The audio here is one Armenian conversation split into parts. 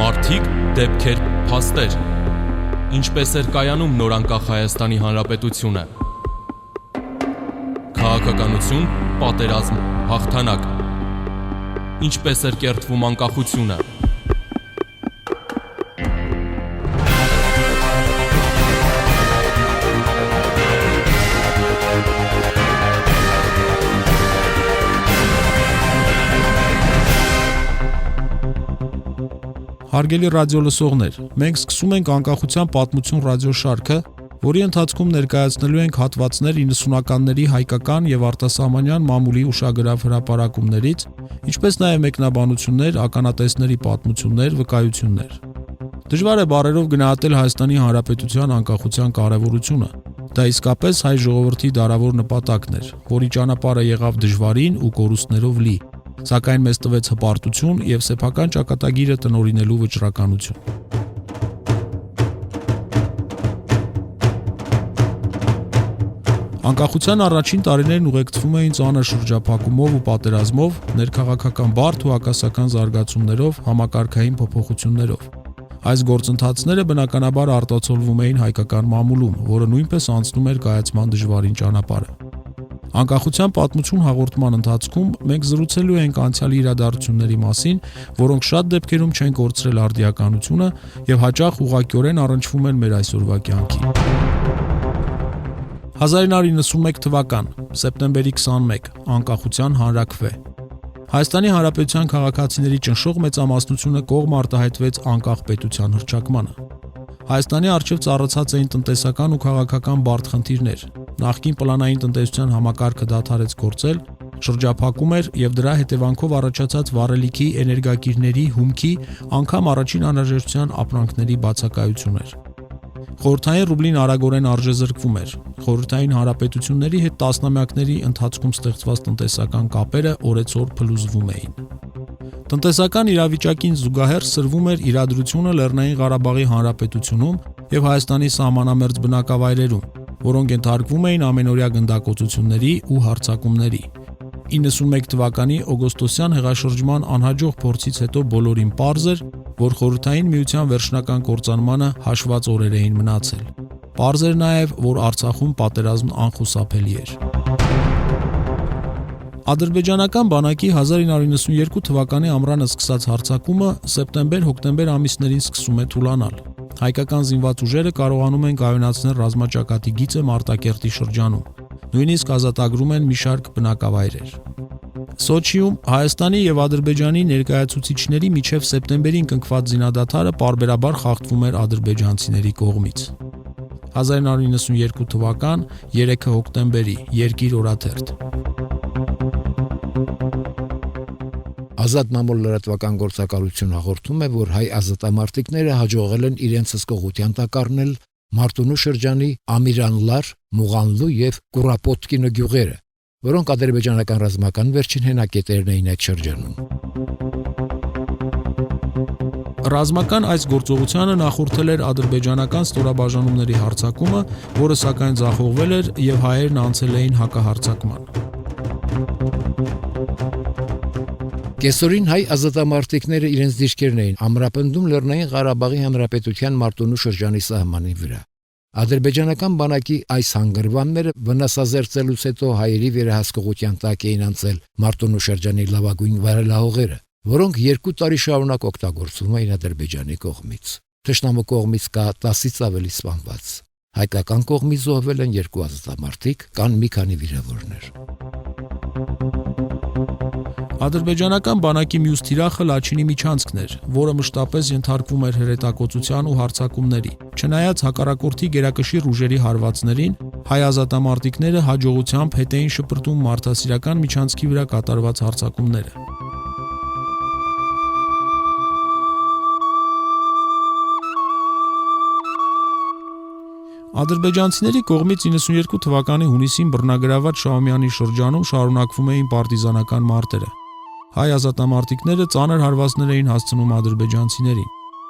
Մարդիկ, դեպքեր, փաստեր։ Ինչպես էր կայանում նորանկախ Հայաստանի Հանրապետությունը։ Քաղաքականություն, պատերազմ, հաղթանակ։ Ինչպես էր կերտվում անկախությունը։ Հարգելի ռադիո լսողներ, մենք սկսում ենք անկախության պատմություն ռադիոշարքը, որի ընթացքում ներկայացնելու ենք հատվածներ 90-ականների հայկական եւ արտասահմանյան մամուլի ուշագրավ հրապարակումներից, ինչպես նաեւ մեկնաբանություններ, ականատեսների պատմություններ, վկայություններ։ Դժվար է բառերով գնահատել Հայաստանի Հանրապետության անկախության կարևորությունը։ Դա իսկապես հայ ժողովրդի դարավոր նպատակն էր, որի ճանապարհը եղավ դժվարին ու կորուստներով լի, սակայն մեզ տվեց հպարտություն եւ սեփական ճակատագիրը տնօրինելու վճռականություն։ Անկախության առաջին տարիներն ուղեկցվում էին ծանր շրջափակումով ու պատերազմով, ներքաղաքական բարդ ու հակասական զարգացումներով, համակարգային փոփոխություններով։ Այս գործընթացները բնականաբար արտացոլվում էին հայկական մամուլում, որը նույնպես անցնում էր կայացման դժվարին ճանապարհը։ Անկախության պատմություն հաղորդման ընթացքում մենք զրուցելու ենք անցյալի իրադարձությունների մասին, որոնք շատ դեպքերում չեն կորցրել արդիականությունը եւ հաճախ ուղղակիորեն առնչվում են մեր այսօրվա կյանքին։ 1991 թվական, սեպտեմբերի 21, անկախության հանրաքվե։ Հայաստանի Հանրապետության քաղաքացիների ճնշող մեծամասնությունը կողմ արտահայտվեց անկախ պետության հռչակմանը։ Հայաստանի առջև ծառացած էին տնտեսական ու քաղաքական բարդ խնդիրներ։ Նախկին պլանային տնտեսության համակարգը դադարեց գործել, շրջափակում էր եւ դրա հետևանքով առաջացած վառելիքի, էներգակիրների, հումքի, անգամ առաջին անհրաժեշտության ապրանքների բացակայություն էր։ Խորհրդային ռուբլին արագորեն արժեզրկվում էր։ Խորհրդային հանրապետությունների հետ տասնամյակների ընթացքում ստեղծված տնտեսական կապերը օրեցօր փլուզվում էին։ Տնտեսական իրավիճակին զուգահեռ սրվում էր իրադրությունը Լեռնային Ղարաբաղի Հանրապետությունում եւ Հայաստանի սահմանամերձ բնակավայրերում, որոնք ենթարկվում էին ամենօրյա գնդակոծությունների ու հարձակումների։ 91 թվականի օգոստոսյան հեղաշրջման անհաջող փորձից հետո բոլորին պարզ էր, որ Խորհրդային Միության վերջնական կործանմանը հաշված օրեր էին մնացել։ Պարզ էր նաև, որ Արցախում պատերազմն անխուսափելի էր։ Ադրբեջանական բանակի 1992 թվականի ամռանը սկսած հարձակումը սեպտեմբեր-հոկտեմբեր ամիսներին սկսում է թուլանալ։ Հայկական զինված ուժերը կարողանում են կայունացնել ռազմաճակատի գիծը Մարտակերտի շրջանում։ Նույնիսկ ազատագրում են մի շարք բնակավայրեր։ Սոչիում Հայաստանի եւ Ադրբեջանի ներկայացուցիչների միջև սեպտեմբերին կնքված զինադադարը պարբերաբար խախտվում էր ադրբեջանցիների կողմից։ 1992 թվական 3 հոկտեմբերի Երկիր օրաթերթ։ Ազատ մամուլ լրատվական գործակալություն հաղորդում է, որ հայ ազատամարտիկները հաջողել են իրենց հսկողության տակ առնել Մարտունու շրջանի Ամիրանլար, Մուղանլու եւ Կուրապոտկինո գյուղերը, որոնք ադրբեջանական ռազմական վերջին հենակետերն էին այդ շրջանում։ Ռազմական այս գործողությանը նախորդել էր ադրբեջանական ստորաբաժանումների հարձակումը, որը սակայն ձախողվել էր եւ հայերն անցել էին հակահարձակման։ Կեսօրին հայ ազատամարտիկները իրենց դիրքերն էին ամրապնդում Լեռնային Ղարաբաղի Հանրապետության Մարտունու շրջանի սահմանի վրա։ Ադրբեջանական բանակի այս հանգրվանները վնասազերծելուց հետո հայերի վերահսկողության տակ էին անցել Մարտունու շրջանի լավագույն վայրելահողերը, որոնք 2 տարի շարունակ օգտագործվում էին Ադրբեջանի կողմից։ Թշնամու կողմից կա 10-ից ավելի սպանված։ Հայկական կողմից զոհվել են 2 ազատամարտիկ, կան մի քանի վիրավորներ։ Ադրբեջանական բանակի մյուս թիրախը Լաչինի միջանցքն էր, որը մշտապես ենթարկվում էր հրետակոծության ու հարձակումների։ Չնայած հակառակորդի գերակշիռ ուժերի հարվածներին, հայ ազատամարտիկները հաջողությամբ հետ էին շպրտում մարդասիրական միջանցքի վրա կատարված հարձակումները։ Ադրբեջանցիների կողմից 92 թվականի հունիսին բռնագրաված Շահումյանի շրջանում շարունակվում էին պարտիզանական մարտերը։ Հայ ազատամարտիկները ծանր հարվածներ էին հասցնում ադրբեջանցիներին։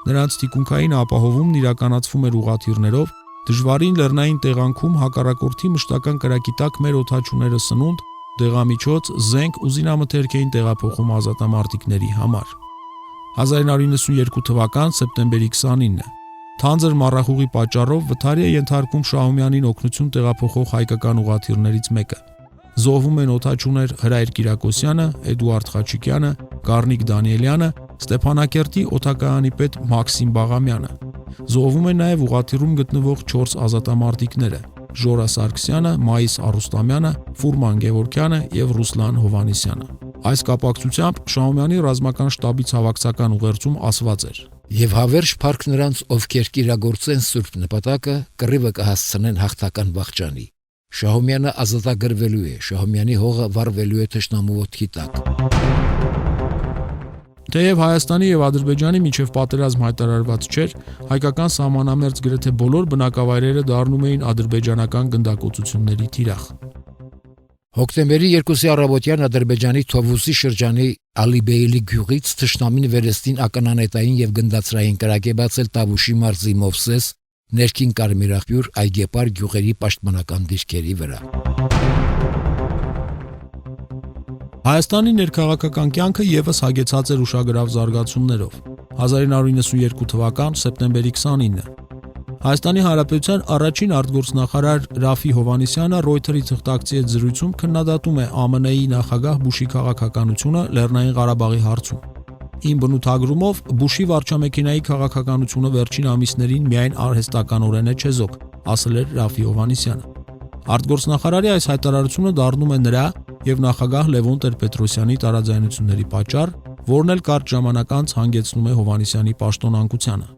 Նրանց թիկունքային ապահովումն իրականացվում էր ուղղաթիռներով, դժվարին լեռնային տեղանքում հակառակորդի մշտական կրակի տակ մեր օդաչուները սնունդ, դեղամիջոց, զենք ու զինամթերք էին տեղափոխում ազատամարտիկների համար։ 1992 թվական սեպտեմբերի 29-ը թանձր մառախուղի պատճառով վթարի է ենթարկվում Շահումյանին օգնություն տեղափոխող հայկական ուղղաթիռներից մեկը։ Զոհվում են օդաչուներ Հրայր Կիրակոսյանը, Էդուարդ Խաչիկյանը, Գառնիկ Դանիելյանը, Ստեփանակերտի օդակայանի պետ Մաքսիմ Բաղամյանը։ Զոհվում են նաև ուղղաթիռում գտնվող 4 ազատամարտիկները՝ Ժորա Սարգսյանը, Մայիս Արուստամյանը, Ֆուրման Գևորգյանը եւ Ռուսլան Հովանեսյանը։ Այս կապակցությամբ Շահումյանի ռազմական շտաբի ցավակցական ուղերձում ասված էր. «Եվ հավերժ փառք նրանց, ովքեր կիրագործեն սուրբ նպատակը, կռիվը կհասցնեն հաղթական վախճանի։ Շահումյանը ազատագրվելու է, Շահումյանի հողը վառվելու է թշնամու ոտքի տակ»։ Թեև Հայաստանի եւ Ադրբեջանի միջև պատերազմ հայտարարված չէր, հայկական սահմանամերձ գրեթե բոլոր բնակավայրերը դառնում էին ադրբեջանական գնդակոծությունների թիրախ։ Հոկտեմբերի 2-ի առավոտյան Ադրբեջանի Թովուսի շրջանի Ալիբեյլի գյուղից թշնամին վերստին ականանետային եւ գնդացրային կրակ է բացել Տավուշի մարզի Մովսես, ներքին Կարմիրախյուր, Այգեպար գյուղերի պաշտպանական դիրքերի վրա։ Հայաստանի ներքաղաքական կյանքը եւս հագեցած էր ուշագրավ զարգացումներով։ 1992 թվական սեպտեմբերի 29-ը Հայաստանի Հանրապետության առաջին արտգործնախարար Ռաֆի Հովանեսյանը Reuters-ի թղթակցի հետ զրույցում քննադատում է ԱՄՆ-ի նախագահ Բուշի քաղաքականությունը Լեռնային Ղարաբաղի հարցում։ Իմ բնութագրումով Բուշի վարչամեքենայի քաղաքականությունը վերջին ամիսներին միայն արհեստականորեն է չեզոք, ասել էր Ռաֆի Հովանեսյանը։ Արտգործնախարարի այս հայտարարությունը դառնում է նրա եւ նախագահ Լևոն Տեր-Պետրոսյանի տարաձայնությունների պատճառ, որն էլ կարճ ժամանակ անց հանգեցնում է Հովանեսյանի պաշտոնանկությանը։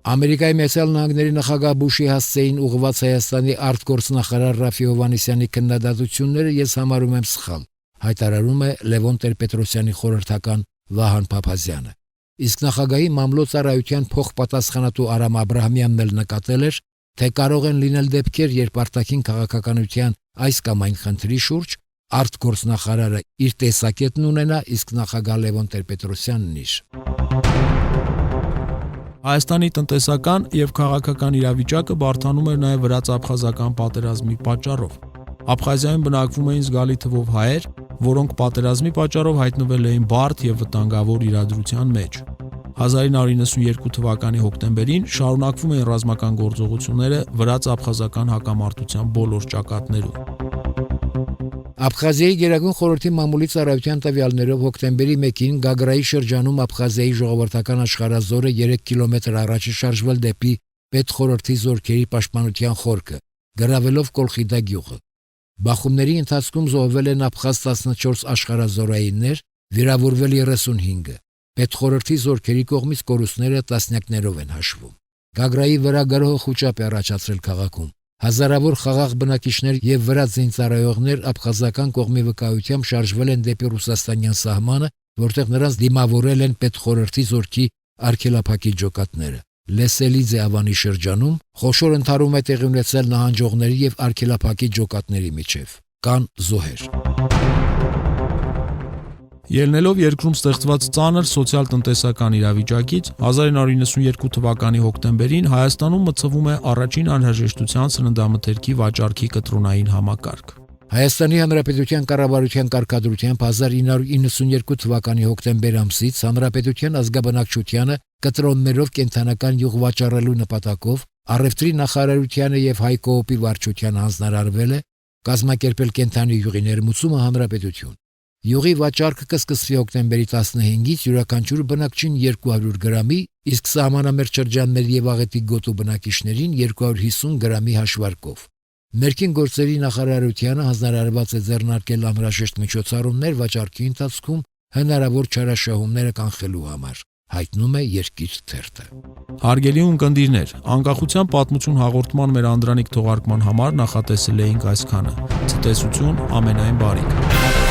Ամերիկայի Միացյալ Նահանգների նախագահ Բուշի հասցեին ուղղված Հայաստանի արտգործնախարար Ռաֆի Հովանեսյանի քննադատությունները ես համարում եմ սխալ, հայտարարում է Լևոն Տեր-Պետրոսյանի խորհրդական Վահան Փափազյանը։ Իսկ նախագահի մամլոյցարայության փոխպատասխանատու Արամ Աբրահամյանն էլ նկատել էր, թե կարող են լինել դեպքեր, երբ արտաքին քաղաքականության այս կամ այն խնդրի շուրջ արտգործնախարարը իր տեսակետն ունենա, իսկ նախագահ Լևոն Տեր-Պետրոսյանն իր։ Հայաստանի տնտեսական եւ քաղաքական իրավիճակը բարդանում էր նաեւ վրաց-աբխազական պատերազմի պատճառով։ Աբխազիայում բնակվում էին զգալի թվով հայեր, որոնք պատերազմի պատճառով հայտնվել էին բարդ եւ վտանգավոր իրադրության մեջ։ 1992 թվականի հոկտեմբերին շարունակվում էին ռազմական գործողությունները վրաց-աբխազական հակամարտության բոլոր ճակատներում։ Աբխազիայի Գերագույն խորհրդի մամուլի ծառայության տվյալներով հոկտեմբերի 1-ին Գագրայի շրջանում Աբխազիայի ժողովրդական աշխարհազորը 3 կիլոմետր առաջ է շարժվել դեպի պետխորհրդի զորքերի պաշտպանության խորքը, գրավելով Կոլխիդա գյուղը։ Բախումների ընթացքում զոհվել են աբխազ 14 աշխարհազորայիններ, վիրավորվել 35-ը։ Պետխորհրդի զորքերի կողմից կորուստները տասնյակներով են հաշվում։ Գագրայի վրա գրոհ խուճապ է առաջացրել քաղաքում։ Հազարավոր խաղաղ բնակիչներ եւ վրաց զինծառայողներ աբխազական կողմի վկայությամբ շարժվել են դեպի ռուսաստանյան սահմանը, որտեղ նրանց դիմավորել են պետխորհրդի զորքի արգելափակի ջոկատները։ Լեսելիձե ավանի շրջանում խոշոր ընթարում է տեղի ունեցել նահանջողների եւ արգելափակի ջոկատների միջև։ Կան զոհեր։ Ելնելով երկրում ստեղծված ծանր սոցիալ-տնտեսական իրավիճակից 1992 թվականի հոկտեմբերին Հայաստանում մցվում է առաջին անհրաժեշտության սննդամթերքի վաճառքի կտրոնային համակարգ։ Հայաստանի Հանրապետության կառավարության կարգադրությամբ 1992 թվականի հոկտեմբեր ամսից Հանրապետության ազգաբնակչությանը կտրոններով կենթանական յուղ վաճառելու նպատակով Առևտրի նախարարությանը եւ Հայկոոպի վարչությանը հանձնարարվել է կազմակերպել կենթանի յուղի ներմուծումը հանրապետություն։ Յուղի վաճառքը կսկսվի հոկտեմբերի 15-ից յուրաքանչյուր բնակչին 200 գրամի, իսկ սահմանամերձ շրջանների եւ աղետի գոտու բնակիչներին 250 գրամի հաշվարկով։ Ներքին գործերի նախարարությանը հանձնարարված է ձեռնարկել անհրաժեշտ միջոցառումներ վաճառքի ընթացքում հնարավոր չարաշահումները կանխելու համար, հայտնում է Երկիր թերթը։ Հարգելի ունկնդիրներ, անկախության պատմություն հաղորդման մեր անդրանիկ թողարկման համար նախատեսել էինք այսքանը։ Ցտեսություն, ամենայն բարիք։